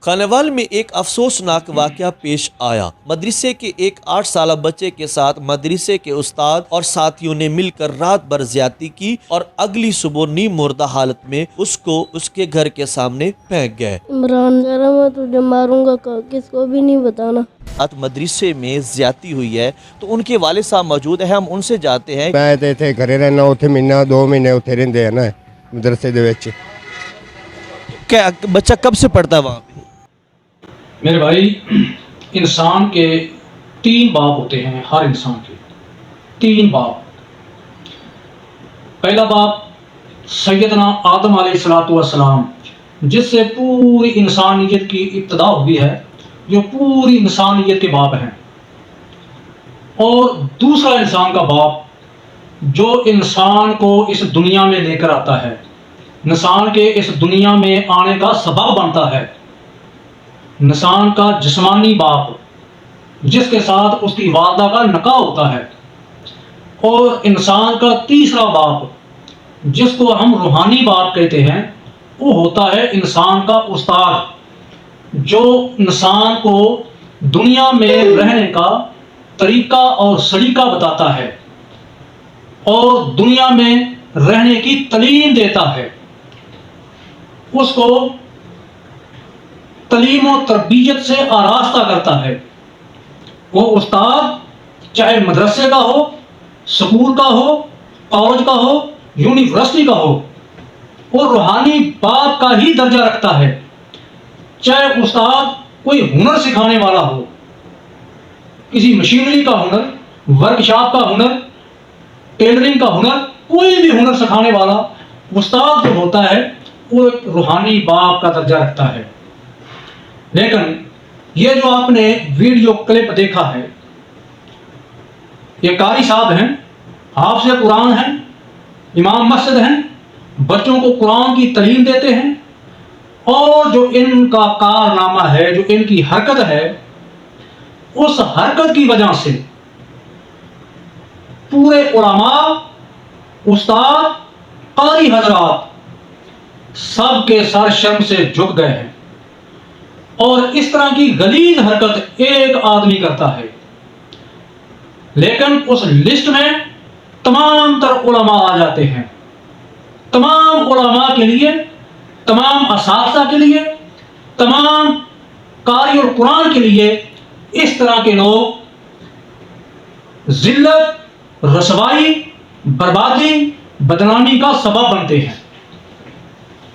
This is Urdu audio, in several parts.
خانوال میں ایک افسوسناک واقعہ پیش آیا۔ مدرسے کے ایک 8 سالہ بچے کے ساتھ مدرسے کے استاد اور ساتھیوں نے مل کر رات بھر زیادتی کی اور اگلی صبح نیم مردہ حالت میں اس کو اس کے گھر کے سامنے پھینک گئے۔ عمران میں تجھے ماروں گا، کس کو بھی نہیں بتانا۔ مدرسے میں زیادتی ہوئی ہے تو ان کے والد صاحب موجود ہیں، ہم ان سے جاتے ہیں۔ میں تے گھرے رہنا، اتنے مہینہ 2 مہینے اتنے رہندے ہیں نا مدرسے دے وچ۔ کیا بچہ کب سے پڑھتا ہے وہاں پہ؟ میرے بھائی، انسان کے 3 باپ ہوتے ہیں، ہر انسان کے 3 باپ۔ پہلا باپ سیدنا آدم علیہ السلام، جس سے پوری انسانیت کی ابتدا ہوئی ہے، جو پوری انسانیت کے باپ ہیں۔ اور دوسرا انسان کا باپ جو انسان کو اس دنیا میں لے کر آتا ہے، انسان کے اس دنیا میں آنے کا سبب بنتا ہے، انسان کا جسمانی باپ جس کے ساتھ اس کی والدہ کا نکاح ہوتا ہے۔ اور انسان کا تیسرا باپ جس کو ہم روحانی باپ کہتے ہیں، وہ ہوتا ہے انسان کا استاد، جو انسان کو دنیا میں رہنے کا طریقہ اور سلیقہ بتاتا ہے اور دنیا میں رہنے کی تعلیم دیتا ہے، اس کو تعلیم و تربیت سے آراستہ کرتا ہے۔ وہ استاد چاہے مدرسے کا ہو، سکول کا ہو، کالج کا ہو، یونیورسٹی کا ہو، وہ روحانی باپ کا ہی درجہ رکھتا ہے۔ چاہے استاد کوئی ہنر سکھانے والا ہو، کسی مشینری کا ہنر، ورکشاپ کا ہنر، ٹیلرنگ کا ہنر، کوئی بھی ہنر سکھانے والا استاد جو ہوتا ہے وہ ایک روحانی باپ کا درجہ رکھتا ہے۔ لیکن یہ جو آپ نے ویڈیو کلپ دیکھا ہے، یہ قاری صاحب ہیں، حافظ قرآن ہیں، امام مسجد ہیں، بچوں کو قرآن کی تعلیم دیتے ہیں، اور جو ان کا کارنامہ ہے، جو ان کی حرکت ہے، اس حرکت کی وجہ سے پورے علماء، استاد، قاری حضرات سب کے سر شرم سے جھک گئے ہیں۔ اور اس طرح کی غلیظ حرکت ایک آدمی کرتا ہے، لیکن اس لسٹ میں تمام تر علماء آ جاتے ہیں۔ تمام علماء کے لیے، تمام اساتذہ کے لیے، تمام قاری اور قرآن کے لیے اس طرح کے لوگ ذلت، رسوائی، بربادی، بدنامی کا سبب بنتے ہیں۔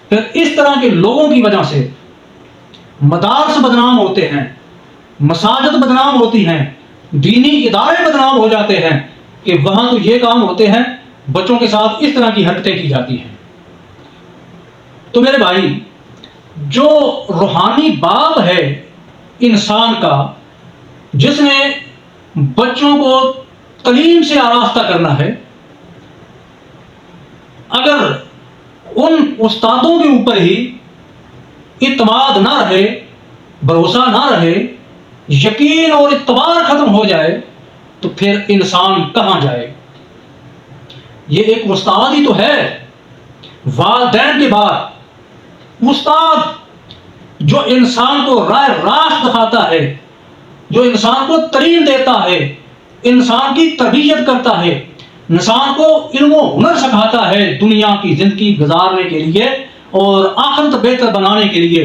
پھر اس طرح کے لوگوں کی وجہ سے مدارس بدنام ہوتے ہیں، مساجد بدنام ہوتی ہیں، دینی ادارے بدنام ہو جاتے ہیں کہ وہاں تو یہ کام ہوتے ہیں، بچوں کے ساتھ اس طرح کی حرکتیں کی جاتی ہیں۔ تو میرے بھائی، جو روحانی باپ ہے انسان کا، جس نے بچوں کو تعلیم سے آراستہ کرنا ہے، اگر ان استادوں کے اوپر ہی اعتماد نہ رہے، بھروسہ نہ رہے، یقین اور اعتبار ختم ہو جائے، تو پھر انسان کہاں جائے؟ یہ ایک استاد ہی تو ہے۔ والدین کے بعد استاد جو انسان کو راہ راست دکھاتا ہے، جو انسان کو تعلیم دیتا ہے، انسان کی تربیت کرتا ہے، انسان کو علم و ہنر سکھاتا ہے دنیا کی زندگی گزارنے کے لیے اور آخرت بہتر بنانے کے لیے۔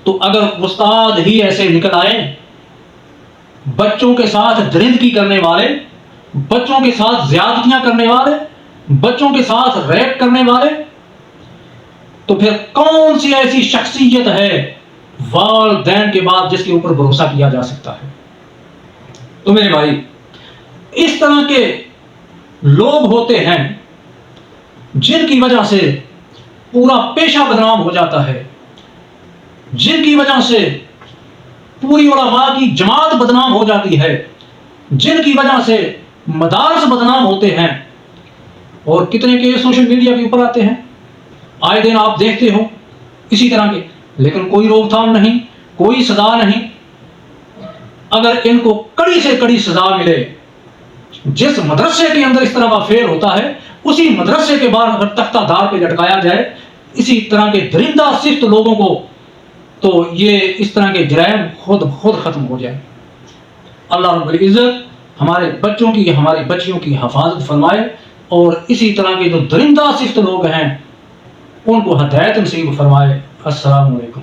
تو اگر استاد ہی ایسے نکل آئے، بچوں کے ساتھ درندگی کرنے والے، بچوں کے ساتھ زیادتیاں کرنے والے، بچوں کے ساتھ ریپ کرنے والے، تو پھر کون سی ایسی شخصیت ہے والدین کے بعد جس کے اوپر بھروسہ کیا جا سکتا ہے؟ تو میرے بھائی، اس طرح کے لوگ ہوتے ہیں جن کی وجہ سے پورا پیشہ بدنام ہو جاتا ہے، جن کی وجہ سے پوری علماء کی جماعت بدنام ہو جاتی ہے، جن کی وجہ سے مدارس بدنام ہوتے ہیں۔ اور کتنے کیس سوشل میڈیا کے اوپر آتے ہیں، آئے دن آپ دیکھتے ہو اسی طرح کے، لیکن کوئی روک تھام نہیں، کوئی سزا نہیں۔ اگر ان کو کڑی سے کڑی سزا ملے، جس مدرسے کے اندر اس طرح کا فعل ہوتا ہے، اسی مدرسے کے باہر اگر تختہ دار پہ لٹکایا جائے، اسی طرح کے درندہ صفت لوگوں کو تو یہ اس طرح کے جرائم خود بخود ختم ہو جائے. اللہ رب العزت ہمارے بچوں کی ہماری بچیوں کی حفاظت فرمائے اور اسی طرح کے جو درندہ صفت لوگ ہیں ان کو ہدایت نصیب فرمائے. السلام علیکم.